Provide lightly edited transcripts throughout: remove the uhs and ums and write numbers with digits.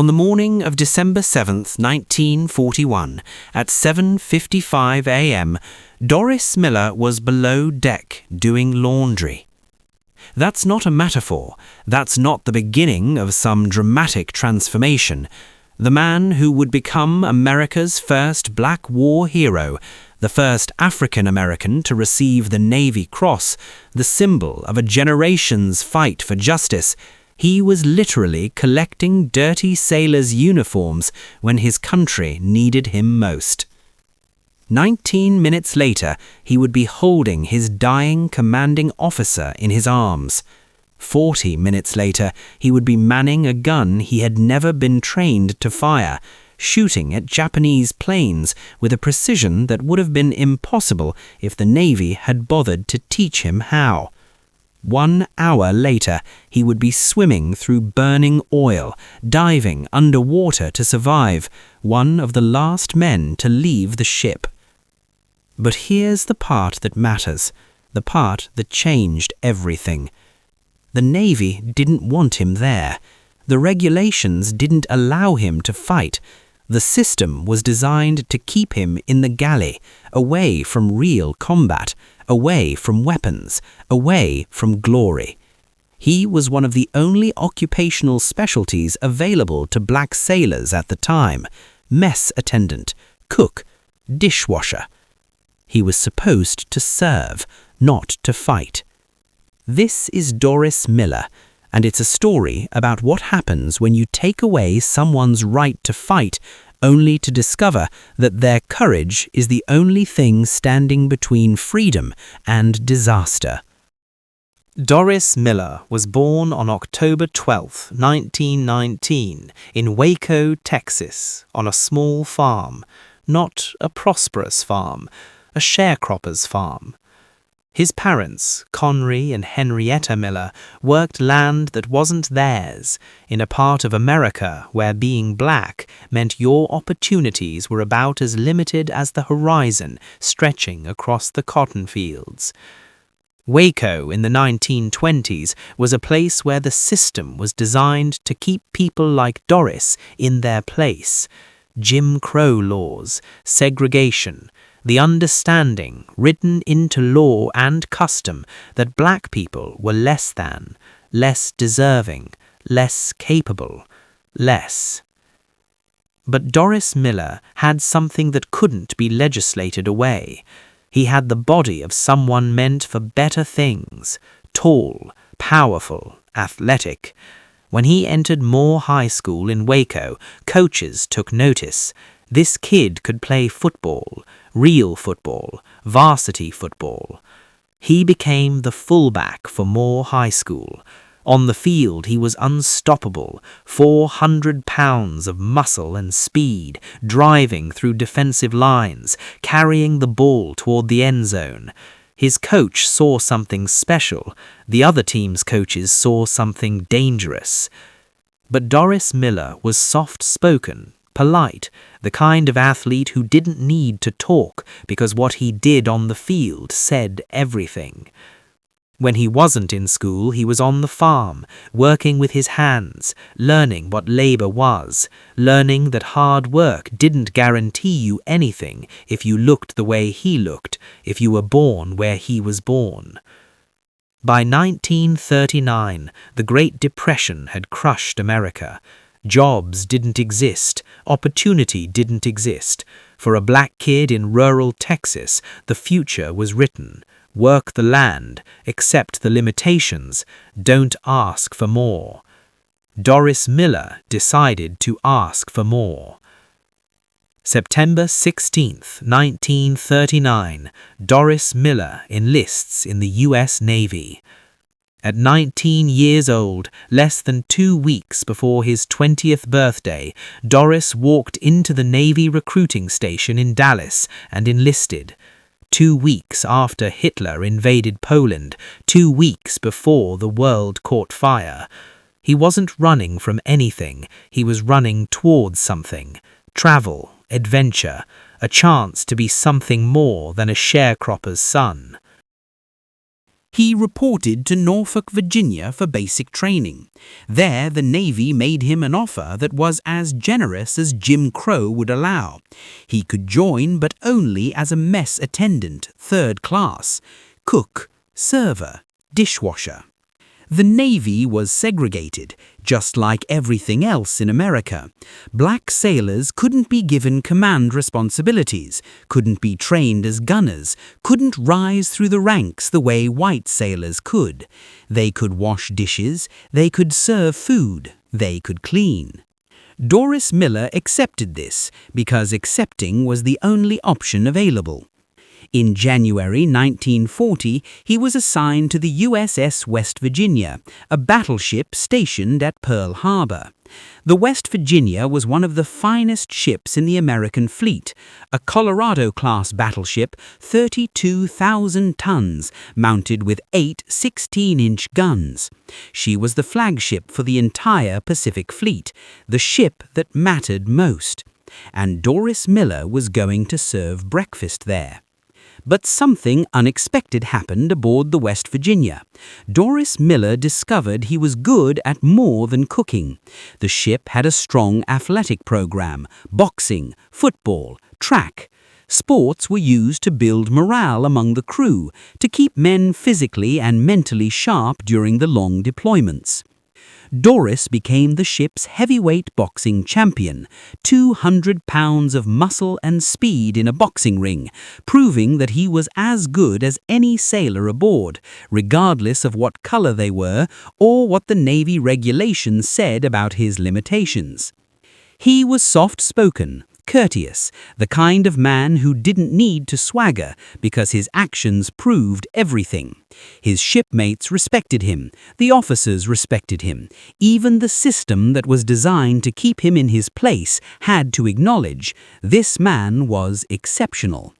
On the morning of December 7th, 1941, at 7:55 a.m., Doris Miller was below deck doing laundry. That's not a metaphor. That's not the beginning of some dramatic transformation. The man who would become America's first Black War hero, the first African-American to receive the Navy Cross, the symbol of a generation's fight for justice, he was literally collecting dirty sailors' uniforms when his country needed him most. 19 minutes later, he would be holding his dying commanding officer in his arms. 40 minutes later, he would be manning a gun he had never been trained to fire, shooting at Japanese planes with a precision that would have been impossible if the Navy had bothered to teach him how. 1 hour later, he would be swimming through burning oil, diving underwater to survive, one of the last men to leave the ship. But here's the part that matters, the part that changed everything. The Navy didn't want him there. The regulations didn't allow him to fight. The system was designed to keep him in the galley, away from real combat, away from weapons, away from glory. He was one of the only occupational specialties available to black sailors at the time: mess attendant, cook, dishwasher. He was supposed to serve, not to fight. This is Doris Miller, and it's a story about what happens when you take away someone's right to fight only to discover that their courage is the only thing standing between freedom and disaster. Doris Miller was born on October 12, 1919, in Waco, Texas, on a small farm, not a prosperous farm, a sharecropper's farm. His parents, Conry and Henrietta Miller, worked land that wasn't theirs, in a part of America where being black meant your opportunities were about as limited as the horizon stretching across the cotton fields. Waco in the 1920s was a place where the system was designed to keep people like Doris in their place. Jim Crow laws, segregation, the understanding, written into law and custom, that black people were less than, less deserving, less capable, less. But Doris Miller had something that couldn't be legislated away. He had the body of someone meant for better things, tall, powerful, athletic. When he entered Moore High School in Waco, coaches took notice. This kid could play football, real football, varsity football. He became the fullback for Moore High School. On the field, he was unstoppable, 400 pounds of muscle and speed, driving through defensive lines, carrying the ball toward the end zone. His coach saw something special. The other team's coaches saw something dangerous. But Doris Miller was soft-spoken, polite, the kind of athlete who didn't need to talk because what he did on the field said everything. When he wasn't in school, he was on the farm, working with his hands, learning what labor was, learning that hard work didn't guarantee you anything if you looked the way he looked, if you were born where he was born. By 1939, the Great Depression had crushed America. Jobs didn't exist, opportunity didn't exist. For a black kid in rural Texas, the future was written. Work the land, accept the limitations, don't ask for more. Doris Miller decided to ask for more. September 16, 1939, Doris Miller enlists in the U.S. Navy. At 19 years old, less than 2 weeks before his 20th birthday, Doris walked into the Navy recruiting station in Dallas and enlisted. 2 weeks after Hitler invaded Poland, 2 weeks before the world caught fire. He wasn't running from anything, he was running towards something. Travel, adventure, a chance to be something more than a sharecropper's son. He reported to Norfolk, Virginia for basic training. There, the Navy made him an offer that was as generous as Jim Crow would allow. He could join, but only as a mess attendant, third class, cook, server, dishwasher. The Navy was segregated, just like everything else in America. Black sailors couldn't be given command responsibilities, couldn't be trained as gunners, couldn't rise through the ranks the way white sailors could. They could wash dishes, they could serve food, they could clean. Doris Miller accepted this because accepting was the only option available. In January 1940, he was assigned to the USS West Virginia, a battleship stationed at Pearl Harbor. The West Virginia was one of the finest ships in the American fleet, a Colorado-class battleship, 32,000 tons, mounted with 8 16-inch guns. She was the flagship for the entire Pacific Fleet, the ship that mattered most. And Doris Miller was going to serve breakfast there. But something unexpected happened aboard the West Virginia. Doris Miller discovered he was good at more than cooking. The ship had a strong athletic program: boxing, football, track. Sports were used to build morale among the crew, to keep men physically and mentally sharp during the long deployments. Doris became the ship's heavyweight boxing champion, 200 pounds of muscle and speed in a boxing ring, proving that he was as good as any sailor aboard, regardless of what color they were or what the Navy regulations said about his limitations. He was soft-spoken, courteous, the kind of man who didn't need to swagger because his actions proved everything. His shipmates respected him, the officers respected him, even the system that was designed to keep him in his place had to acknowledge this man was exceptional.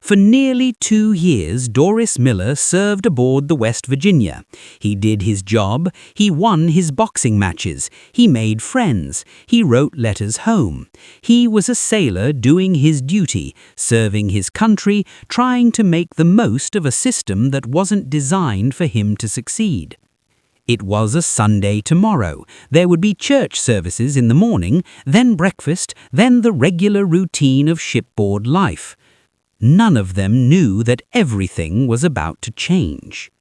For nearly 2 years, Doris Miller served aboard the West Virginia. He did his job, he won his boxing matches, he made friends, he wrote letters home. He was a sailor doing his duty, serving his country, trying to make the most of a system that wasn't designed for him to succeed. It was a Sunday tomorrow. There would be church services in the morning, then breakfast, then the regular routine of shipboard life. None of them knew that everything was about to change.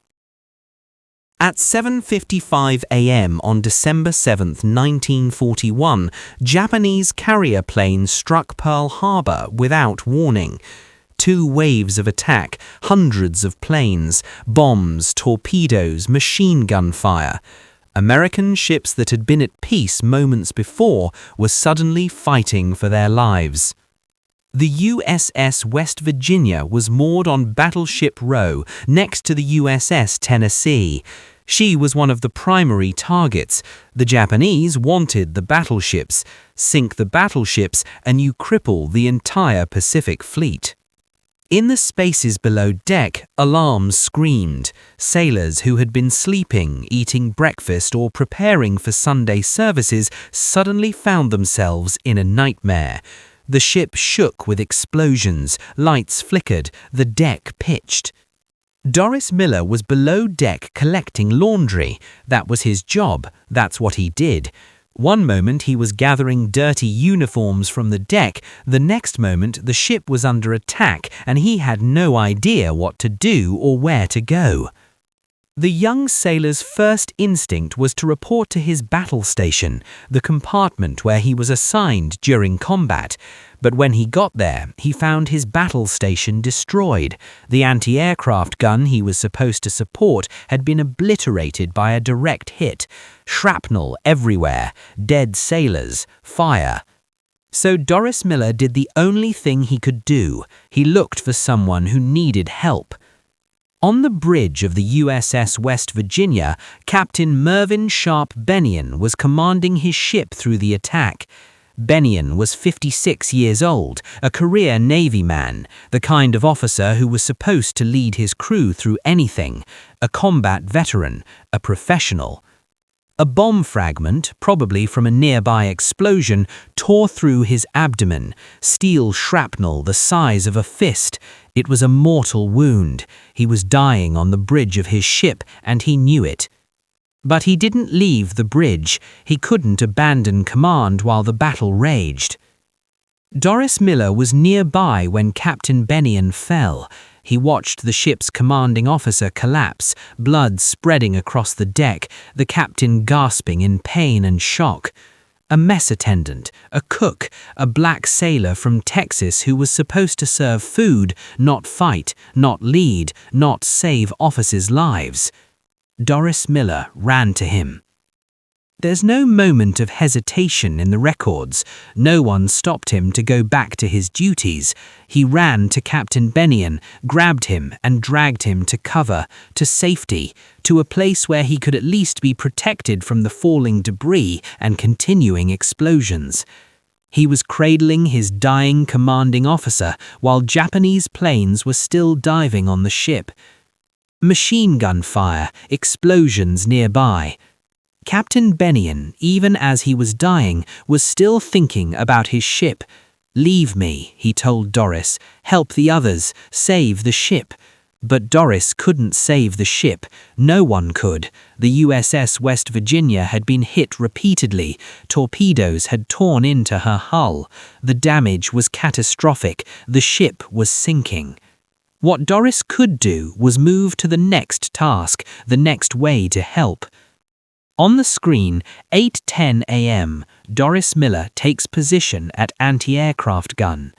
At 7:55 a.m. on December 7, 1941, Japanese carrier planes struck Pearl Harbor without warning. 2 waves of attack, hundreds of planes, bombs, torpedoes, machine gun fire. American ships that had been at peace moments before were suddenly fighting for their lives. The USS West Virginia was moored on Battleship Row next to the USS Tennessee. She was one of the primary targets. The Japanese wanted the battleships. Sink the battleships and you cripple the entire Pacific Fleet. In the spaces below deck, alarms screamed. Sailors who had been sleeping, eating breakfast or preparing for Sunday services suddenly found themselves in a nightmare. The ship shook with explosions, lights flickered, the deck pitched. Doris Miller was below deck collecting laundry. That was his job, that's what he did. One moment he was gathering dirty uniforms from the deck, the next moment the ship was under attack and he had no idea what to do or where to go. The young sailor's first instinct was to report to his battle station, the compartment where he was assigned during combat. But when he got there, he found his battle station destroyed. The anti-aircraft gun he was supposed to support had been obliterated by a direct hit. Shrapnel everywhere, dead sailors, fire. So Doris Miller did the only thing he could do. He looked for someone who needed help. On the bridge of the USS West Virginia, Captain Mervyn Sharp Bennion was commanding his ship through the attack. Bennion was 56 years old, a career Navy man, the kind of officer who was supposed to lead his crew through anything, a combat veteran, a professional. A bomb fragment, probably from a nearby explosion, tore through his abdomen, steel shrapnel the size of a fist. It was a mortal wound. He was dying on the bridge of his ship, and he knew it. But he didn't leave the bridge. He couldn't abandon command while the battle raged. Doris Miller was nearby when Captain Bennion fell. He watched the ship's commanding officer collapse, blood spreading across the deck, the captain gasping in pain and shock. A mess attendant, a cook, a black sailor from Texas who was supposed to serve food, not fight, not lead, not save officers' lives. Doris Miller ran to him. There's no moment of hesitation in the records. No one stopped him to go back to his duties. He ran to Captain Bennion, grabbed him and dragged him to cover, to safety, to a place where he could at least be protected from the falling debris and continuing explosions. He was cradling his dying commanding officer while Japanese planes were still diving on the ship. Machine gun fire, explosions nearby. Captain Bennion, even as he was dying, was still thinking about his ship. "Leave me," he told Doris. "Help the others. Save the ship." But Doris couldn't save the ship. No one could. The USS West Virginia had been hit repeatedly. Torpedoes had torn into her hull. The damage was catastrophic. The ship was sinking. What Doris could do was move to the next task, the next way to help. On the screen, 8:10 a.m., Doris Miller takes position at anti-aircraft gun.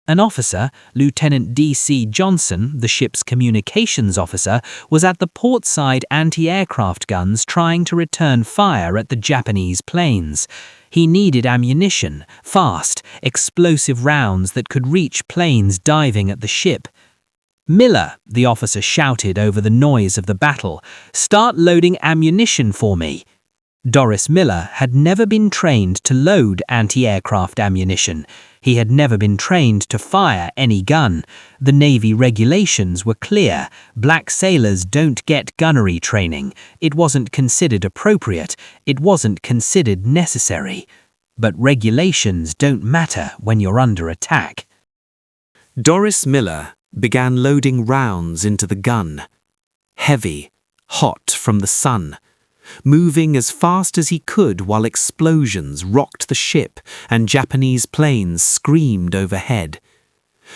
An officer, Lieutenant D.C. Johnson, the ship's communications officer, was at the portside anti-aircraft guns trying to return fire at the Japanese planes. He needed ammunition, fast, explosive rounds that could reach planes diving at the ship. "Miller," the officer shouted over the noise of the battle, "start loading ammunition for me." Doris Miller had never been trained to load anti-aircraft ammunition. He had never been trained to fire any gun. The Navy regulations were clear. Black sailors don't get gunnery training. It wasn't considered appropriate. It wasn't considered necessary. But regulations don't matter when you're under attack. Doris Miller began loading rounds into the gun. Heavy, hot from the sun, moving as fast as he could while explosions rocked the ship and Japanese planes screamed overhead.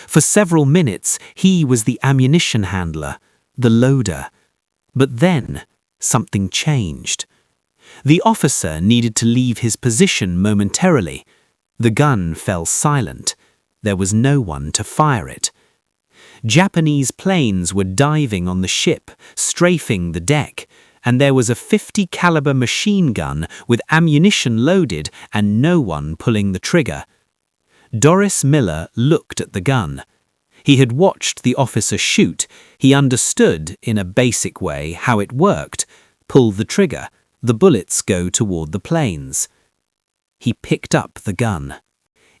For several minutes, he was the ammunition handler, the loader. But then, something changed. The officer needed to leave his position momentarily. The gun fell silent. There was no one to fire it. Japanese planes were diving on the ship, strafing the deck, and there was a .50 caliber machine gun with ammunition loaded and no one pulling the trigger. Doris Miller looked at the gun. He had watched the officer shoot. He understood, in a basic way, how it worked. Pull the trigger. The bullets go toward the planes. He picked up the gun.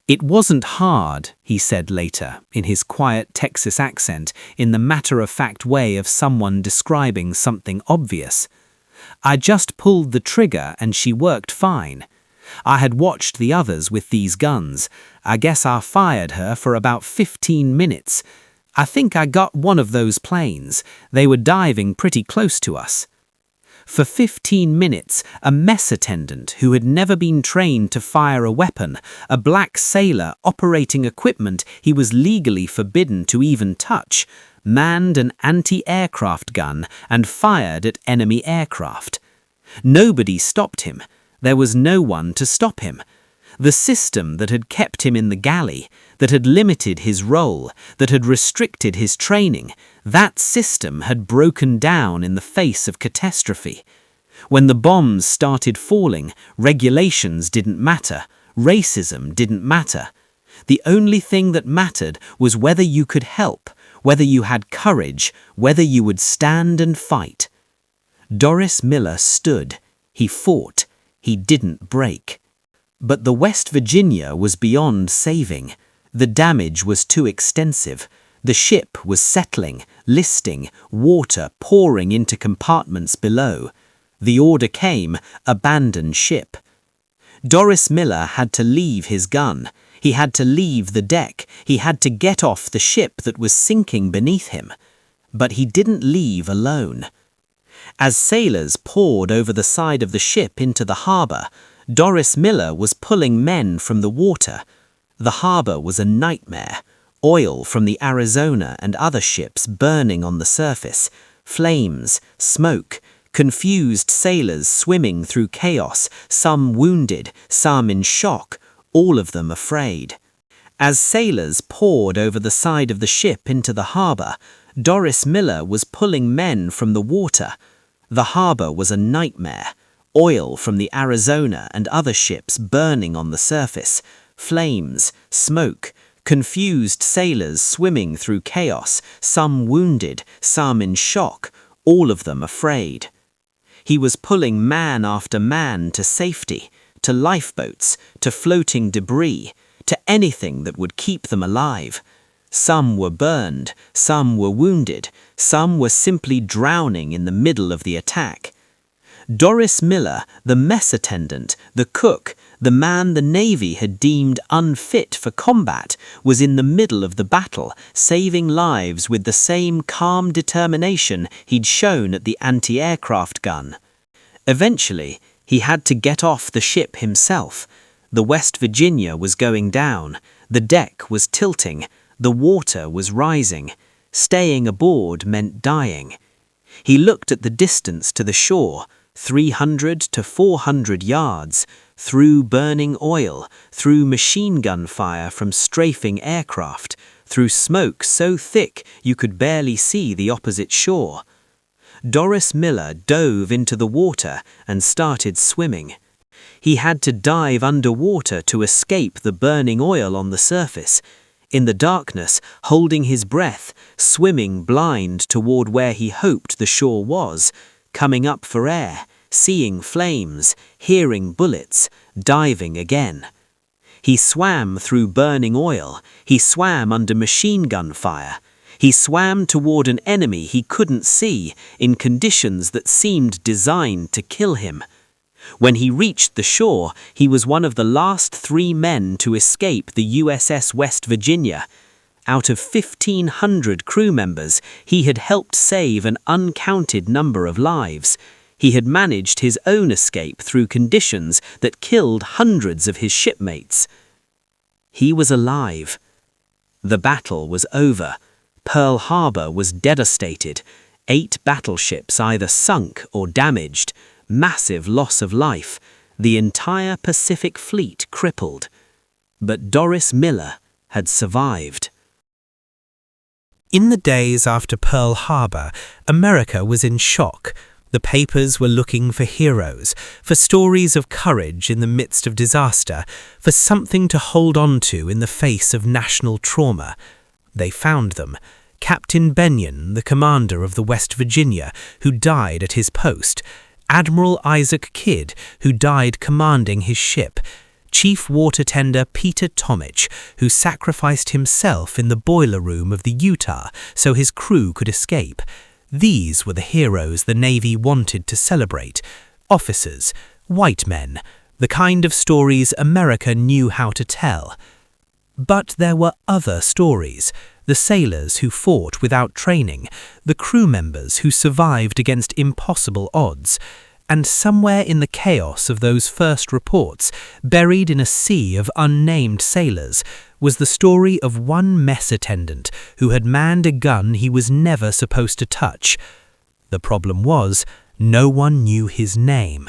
"It wasn't hard," he said later, in his quiet Texas accent, in the matter-of-fact way of someone describing something obvious. "I just pulled the trigger and she worked fine. I had watched the others with these guns. I guess I fired her for about 15 minutes. I think I got one of those planes. They were diving pretty close to us." For 15 minutes, a mess attendant who had never been trained to fire a weapon, a black sailor operating equipment he was legally forbidden to even touch, manned an anti-aircraft gun and fired at enemy aircraft. Nobody stopped him. There was no one to stop him. The system that had kept him in the galley, that had limited his role, that had restricted his training, that system had broken down in the face of catastrophe. When the bombs started falling, regulations didn't matter, racism didn't matter. The only thing that mattered was whether you could help, whether you had courage, whether you would stand and fight. Doris Miller stood. He fought. He didn't break. But the West Virginia was beyond saving. The damage was too extensive. The ship was settling, listing, water pouring into compartments below. The order came, abandon ship. Doris Miller had to leave his gun. He had to leave the deck. He had to get off the ship that was sinking beneath him. But he didn't leave alone. As sailors poured over the side of the ship into the harbour, Doris Miller was pulling men from the water. The harbour was a nightmare. Oil from the Arizona and other ships burning on the surface, flames, smoke, confused sailors swimming through chaos, some wounded, some in shock, all of them afraid. As sailors poured over the side of the ship into the harbour, Doris Miller was pulling men from the water. The harbour was a nightmare. Oil from the Arizona and other ships burning on the surface, flames, smoke, confused sailors swimming through chaos, some wounded, some in shock, all of them afraid. He was pulling man after man to safety, to lifeboats, to floating debris, to anything that would keep them alive. Some were burned, some were wounded, some were simply drowning in the middle of the attack. Doris Miller, the mess attendant, the cook, the man the Navy had deemed unfit for combat, was in the middle of the battle, saving lives with the same calm determination he'd shown at the anti-aircraft gun. Eventually, he had to get off the ship himself. The West Virginia was going down, the deck was tilting, the water was rising. Staying aboard meant dying. He looked at the distance to the shore, 300 to 400 yards, through burning oil, through machine gun fire from strafing aircraft, through smoke so thick you could barely see the opposite shore. Doris Miller dove into the water and started swimming. He had to dive underwater to escape the burning oil on the surface. In the darkness, holding his breath, swimming blind toward where he hoped the shore was, coming up for air, seeing flames, hearing bullets, diving again. He swam through burning oil. He swam under machine gun fire. He swam toward an enemy he couldn't see in conditions that seemed designed to kill him. When he reached the shore, he was one of the last 3 men to escape the USS West Virginia. Out of 1,500 crew members, he had helped save an uncounted number of lives. He had managed his own escape through conditions that killed hundreds of his shipmates. He was alive. The battle was over. Pearl Harbor was devastated. 8 battleships either sunk or damaged. Massive loss of life. The entire Pacific Fleet crippled. But Doris Miller had survived. In the days after Pearl Harbor, America was in shock. The papers were looking for heroes, for stories of courage in the midst of disaster, for something to hold on to in the face of national trauma. They found them. Captain Benyon, the commander of the West Virginia, who died at his post. Admiral Isaac Kidd, who died commanding his ship. Chief Water Tender Peter Tomich, who sacrificed himself in the boiler room of the Utah so his crew could escape. These were the heroes the Navy wanted to celebrate. Officers, white men, the kind of stories America knew how to tell. But there were other stories. The sailors who fought without training, the crew members who survived against impossible odds. And somewhere in the chaos of those first reports, buried in a sea of unnamed sailors, was the story of one mess attendant who had manned a gun he was never supposed to touch. The problem was, no one knew his name.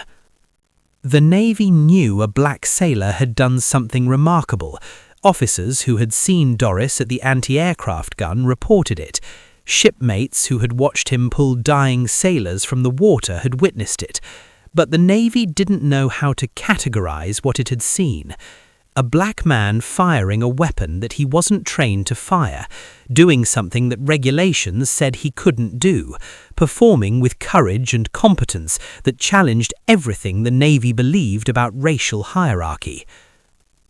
The Navy knew a black sailor had done something remarkable. Officers who had seen Doris at the anti-aircraft gun reported it. Shipmates who had watched him pull dying sailors from the water had witnessed it. But the Navy didn't know how to categorize what it had seen. A black man firing a weapon that he wasn't trained to fire, doing something that regulations said he couldn't do, performing with courage and competence that challenged everything the Navy believed about racial hierarchy.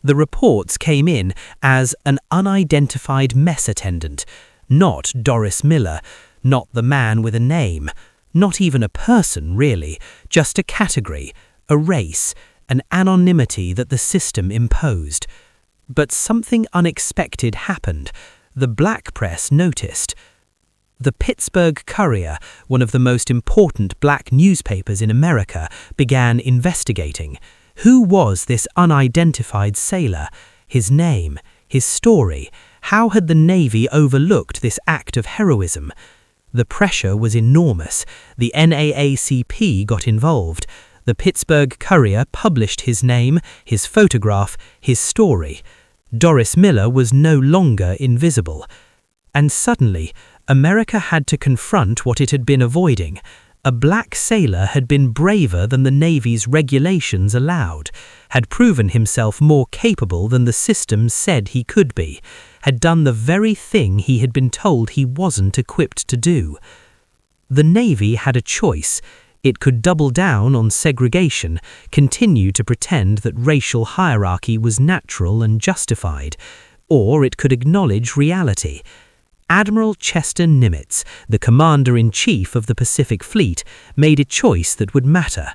The reports came in as an unidentified mess attendant, not Doris Miller, not the man with a name, not even a person really, just a category, a race, an anonymity that the system imposed. But something unexpected happened. The black press noticed. The Pittsburgh Courier, one of the most important black newspapers in America, began investigating. Who was this unidentified sailor? His name, his story. How had the Navy overlooked this act of heroism? The pressure was enormous. The NAACP got involved. The Pittsburgh Courier published his name, his photograph, his story. Doris Miller was no longer invisible. And suddenly, America had to confront what it had been avoiding. A black sailor had been braver than the Navy's regulations allowed, had proven himself more capable than the system said he could be, had done the very thing he had been told he wasn't equipped to do. The Navy had a choice. It could double down on segregation, continue to pretend that racial hierarchy was natural and justified, or it could acknowledge reality. Admiral Chester Nimitz, the Commander-in-Chief of the Pacific Fleet, made a choice that would matter.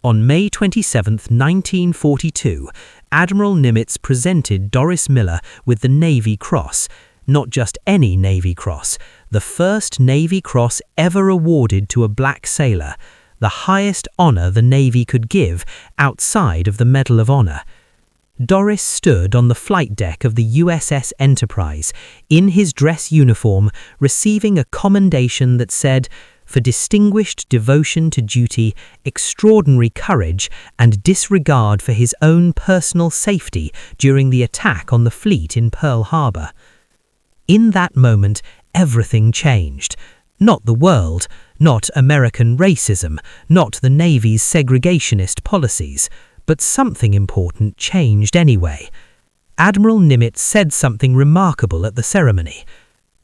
On May 27, 1942, Admiral Nimitz presented Doris Miller with the Navy Cross, not just any Navy Cross, the first Navy Cross ever awarded to a black sailor, the highest honor the Navy could give outside of the Medal of Honor. Doris stood on the flight deck of the USS Enterprise, in his dress uniform, receiving a commendation that said, "For distinguished devotion to duty, extraordinary courage, and disregard for his own personal safety during the attack on the fleet in Pearl Harbor." In that moment, everything changed. Not the world, not American racism, not the Navy's segregationist policies. But something important changed anyway. Admiral Nimitz said something remarkable at the ceremony.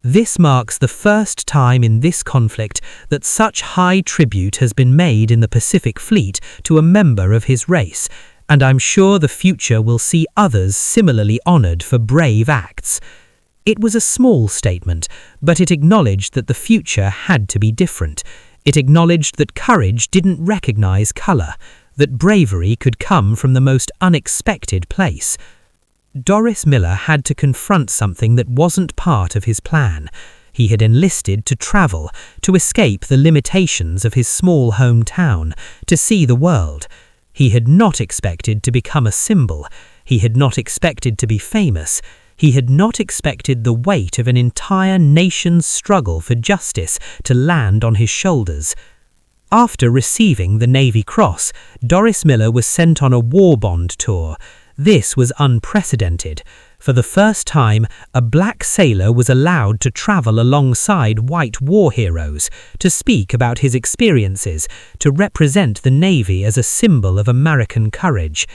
"This marks the first time in this conflict that such high tribute has been made in the Pacific Fleet to a member of his race, and I'm sure the future will see others similarly honored for brave acts." It was a small statement, but it acknowledged that the future had to be different. It acknowledged that courage didn't recognize color, that bravery could come from the most unexpected place. Doris Miller had to confront something that wasn't part of his plan. He had enlisted to travel, to escape the limitations of his small hometown, to see the world. He had not expected to become a symbol. He had not expected to be famous. He had not expected the weight of an entire nation's struggle for justice to land on his shoulders. After receiving the Navy Cross, Doris Miller was sent on a war bond tour. This was unprecedented. For the first time, a black sailor was allowed to travel alongside white war heroes, to speak about his experiences, to represent the Navy as a symbol of American courage.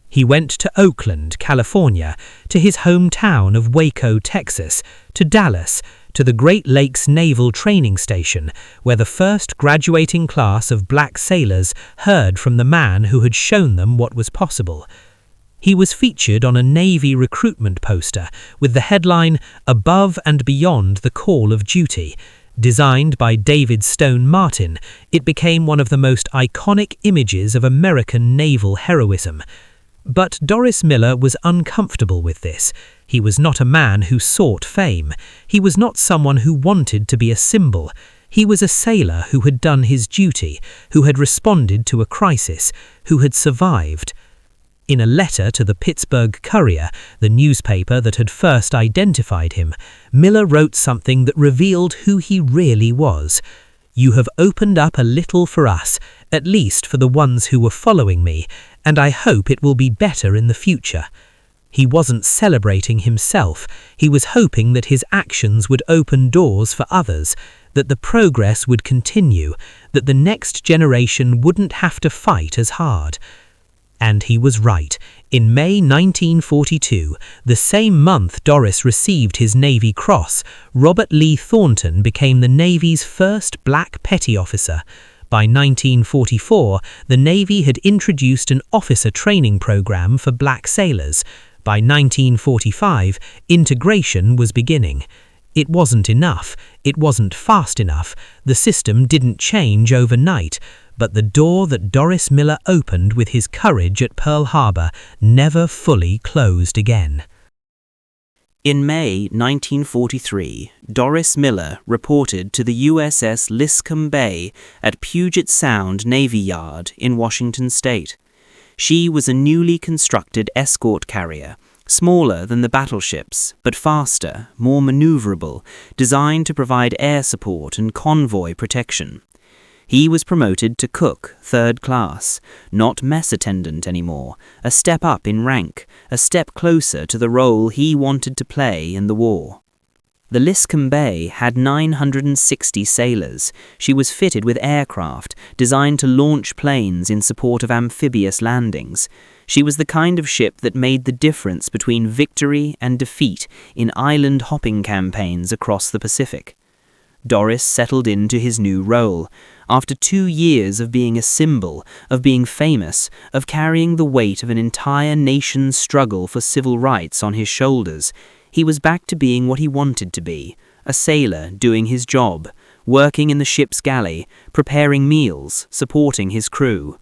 He went to Oakland, California, to his hometown of Waco, Texas, to Dallas, to the Great Lakes Naval Training Station, where the first graduating class of black sailors heard from the man who had shown them what was possible. He was featured on a Navy recruitment poster with the headline, "Above and Beyond the Call of Duty." Designed by David Stone Martin, it became one of the most iconic images of American naval heroism. But Doris Miller was uncomfortable with this. He was not a man who sought fame. He was not someone who wanted to be a symbol. He was a sailor who had done his duty, who had responded to a crisis, who had survived. In a letter to the Pittsburgh Courier, the newspaper that had first identified him, Miller wrote something that revealed who he really was. "You have opened up a little for us, at least for the ones who were following me, and I hope it will be better in the future." He wasn't celebrating himself. He was hoping that his actions would open doors for others, that the progress would continue, that the next generation wouldn't have to fight as hard. And he was right. In May 1942, the same month Doris received his Navy Cross, Robert Lee Thornton became the Navy's first black petty officer. By 1944, the Navy had introduced an officer training program for black sailors. By 1945, integration was beginning. It wasn't enough. It wasn't fast enough. The system didn't change overnight. but the door that Doris Miller opened with his courage at Pearl Harbor never fully closed again. In May 1943, Doris Miller reported to the USS Liscombe Bay at Puget Sound Navy Yard in Washington State. She was a newly constructed escort carrier, smaller than the battleships, but faster, more maneuverable, designed to provide air support and convoy protection. He was promoted to cook, third class, not mess attendant anymore, a step up in rank, a step closer to the role he wanted to play in the war. The Liscombe Bay had 960 sailors. She was fitted with aircraft designed to launch planes in support of amphibious landings. She was the kind of ship that made the difference between victory and defeat in island hopping campaigns across the Pacific. Doris settled into his new role. After 2 years of being a symbol, of being famous, of carrying the weight of an entire nation's struggle for civil rights on his shoulders, he was back to being what he wanted to be, a sailor doing his job, working in the ship's galley, preparing meals, supporting his crew.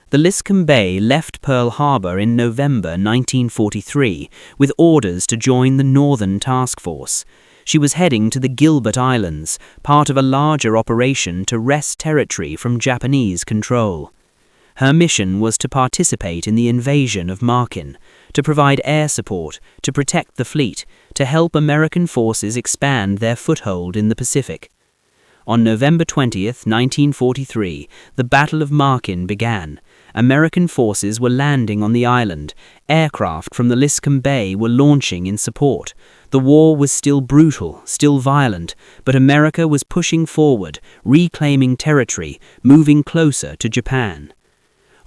The Liscombe Bay left Pearl Harbor in November 1943 with orders to join the Northern Task Force. She was heading to the Gilbert Islands, part of a larger operation to wrest territory from Japanese control. Her mission was to participate in the invasion of Markin, to provide air support, to protect the fleet, to help American forces expand their foothold in the Pacific. On November 20th, 1943, the Battle of Markin began. American forces were landing on the island. Aircraft from the Liscombe Bay were launching in support. The war was still brutal, still violent, but America was pushing forward, reclaiming territory, moving closer to Japan.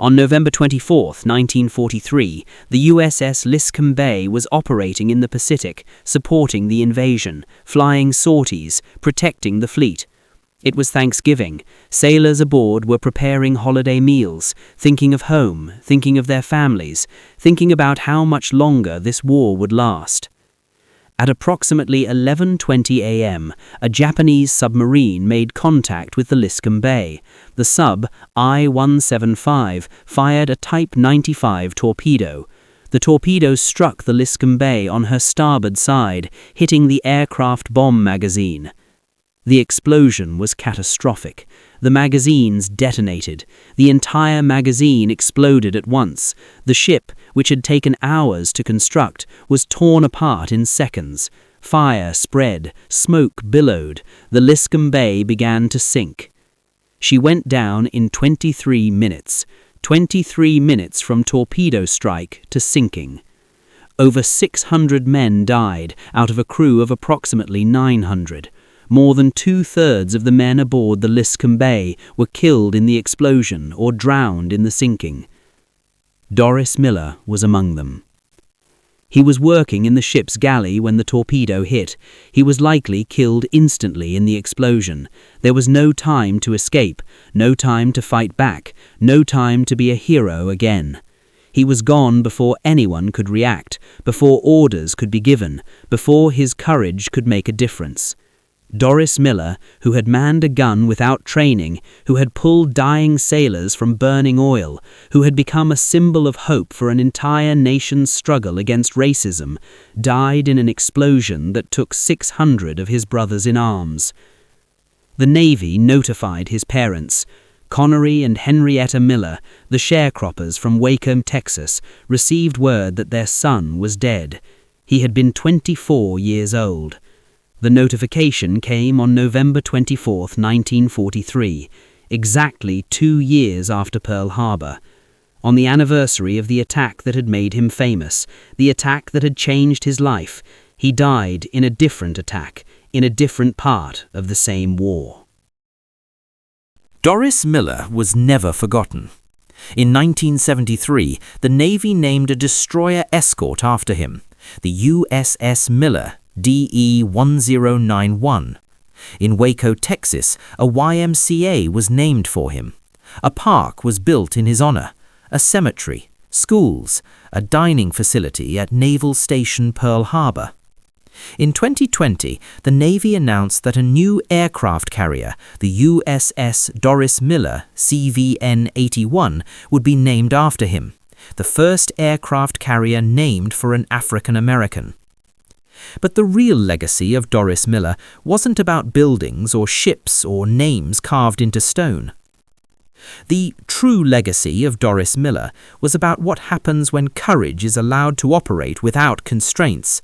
On November 24, 1943, the USS Liscombe Bay was operating in the Pacific, supporting the invasion, flying sorties, protecting the fleet. It was Thanksgiving. Sailors aboard were preparing holiday meals, thinking of home, thinking of their families, thinking about how much longer this war would last. At approximately 11:20 a.m., a Japanese submarine made contact with the Liscombe Bay. The sub, I-175, fired a Type 95 torpedo. The torpedo struck the Liscombe Bay on her starboard side, hitting the aircraft bomb magazine. The explosion was catastrophic. The magazines detonated. The entire magazine exploded at once. The ship, which had taken hours to construct, was torn apart in seconds. Fire spread. Smoke billowed. The Liscombe Bay began to sink. She went down in 23 minutes. 23 minutes from torpedo strike to sinking. Over 600 men died out of a crew of approximately 900. More than 2/3 of the men aboard the Liscombe Bay were killed in the explosion or drowned in the sinking. Doris Miller was among them. He was working in the ship's galley when the torpedo hit. He was likely killed instantly in the explosion. There was no time to escape, no time to fight back, no time to be a hero again. He was gone before anyone could react, before orders could be given, before his courage could make a difference. Doris Miller, who had manned a gun without training, who had pulled dying sailors from burning oil, who had become a symbol of hope for an entire nation's struggle against racism, died in an explosion that took 600 of his brothers in arms. The Navy notified his parents. Connery and Henrietta Miller, the sharecroppers from Waco, Texas, received word that their son was dead. He had been 24 years old. The notification came on November 24, 1943, exactly 2 years after Pearl Harbor, on the anniversary of the attack that had made him famous, the attack that had changed his life. He died in a different attack, in a different part of the same war. Doris Miller was never forgotten. In 1973, the Navy named a destroyer escort after him, the USS Miller, DE-1091. In Waco, Texas, a YMCA was named for him. A park was built in his honor, a cemetery, schools, a dining facility at Naval Station Pearl Harbor. In 2020, the Navy announced that a new aircraft carrier, the USS Doris Miller CVN-81, would be named after him, the first aircraft carrier named for an African American. But the real legacy of Doris Miller wasn't about buildings or ships or names carved into stone. The true legacy of Doris Miller was about what happens when courage is allowed to operate without constraints,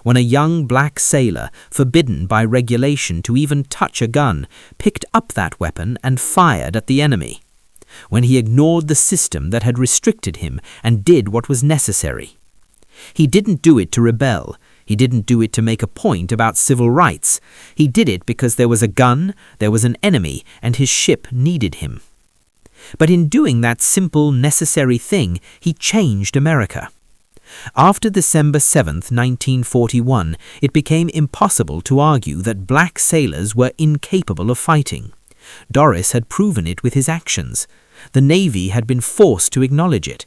when a young black sailor, forbidden by regulation to even touch a gun, picked up that weapon and fired at the enemy, when he ignored the system that had restricted him and did what was necessary. He didn't do it to rebel. He didn't do it to make a point about civil rights. He did it because there was a gun, there was an enemy, and his ship needed him. But in doing that simple, necessary thing, he changed America. After December 7, 1941, it became impossible to argue that black sailors were incapable of fighting. Doris had proven it with his actions. The Navy had been forced to acknowledge it.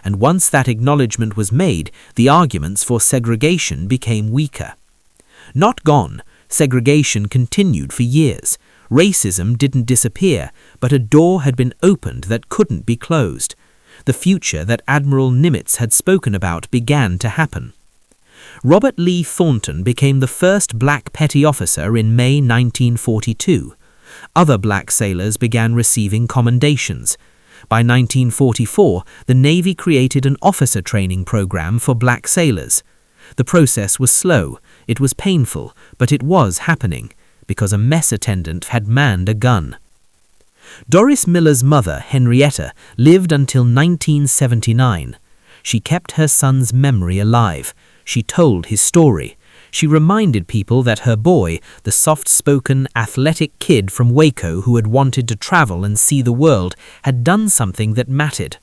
And once that acknowledgement was made, the arguments for segregation became weaker. Not gone, segregation continued for years. Racism didn't disappear, but a door had been opened that couldn't be closed. The future that Admiral Nimitz had spoken about began to happen. Robert Lee Thornton became the first black petty officer in May 1942. Other black sailors began receiving commendations. By 1944, the Navy created an officer training program for black sailors. The process was slow, it was painful, but it was happening, because a mess attendant had manned a gun. Doris Miller's mother, Henrietta, lived until 1979. She kept her son's memory alive. She told his story. She reminded people that her boy, the soft-spoken, athletic kid from Waco who had wanted to travel and see the world, had done something that mattered.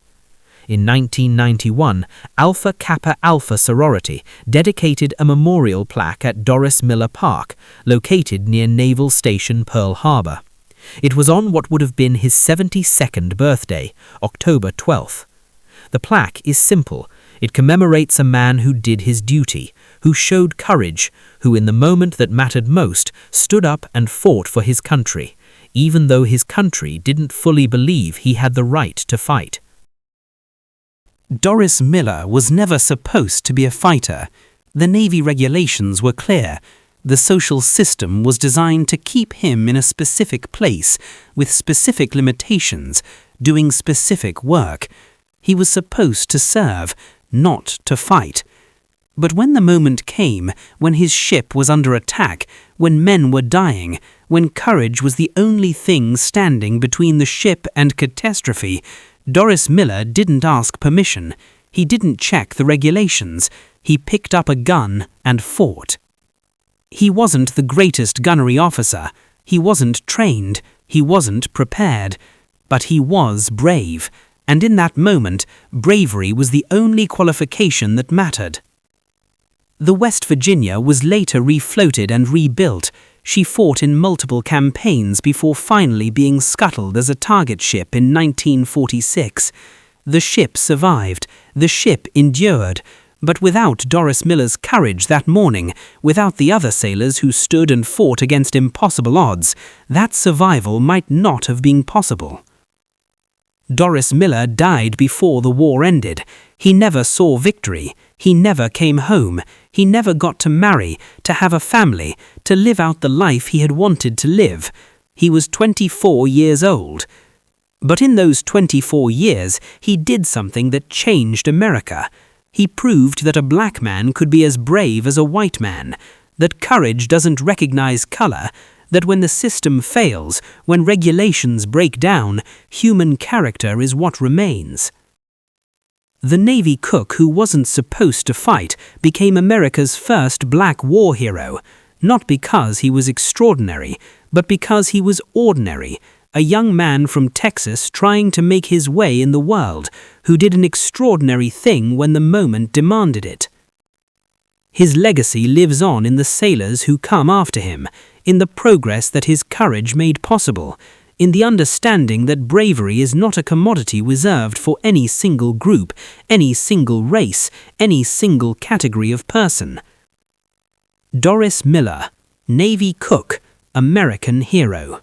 In 1991, Alpha Kappa Alpha sorority dedicated a memorial plaque at Doris Miller Park, located near Naval Station Pearl Harbor. It was on what would have been his 72nd birthday, October 12th. The plaque is simple. It commemorates a man who did his duty, who showed courage, who in the moment that mattered most stood up and fought for his country, even though his country didn't fully believe he had the right to fight. Doris Miller was never supposed to be a fighter. The Navy regulations were clear. The social system was designed to keep him in a specific place, with specific limitations, doing specific work. He was supposed to serve, not to fight. But when the moment came, when his ship was under attack, when men were dying, when courage was the only thing standing between the ship and catastrophe, Doris Miller didn't ask permission. He didn't check the regulations. He picked up a gun and fought. He wasn't the greatest gunnery officer. He wasn't trained. He wasn't prepared. But he was brave. And in that moment, bravery was the only qualification that mattered. The West Virginia was later refloated and rebuilt. She fought in multiple campaigns before finally being scuttled as a target ship in 1946. The ship survived. The ship endured. But without Doris Miller's courage that morning, without the other sailors who stood and fought against impossible odds, that survival might not have been possible. Doris Miller died before the war ended. He never saw victory. He never came home. He never got to marry, to have a family, to live out the life he had wanted to live. He was 24 years old. But in those 24 years, he did something that changed America. He proved that a black man could be as brave as a white man, that courage doesn't recognize color, that when the system fails, when regulations break down, human character is what remains. The Navy cook who wasn't supposed to fight became America's first black war hero, not because he was extraordinary, but because he was ordinary, a young man from Texas trying to make his way in the world, who did an extraordinary thing when the moment demanded it. His legacy lives on in the sailors who come after him, in the progress that his courage made possible, in the understanding that bravery is not a commodity reserved for any single group, any single race, any single category of person. Doris Miller, Navy cook, American hero.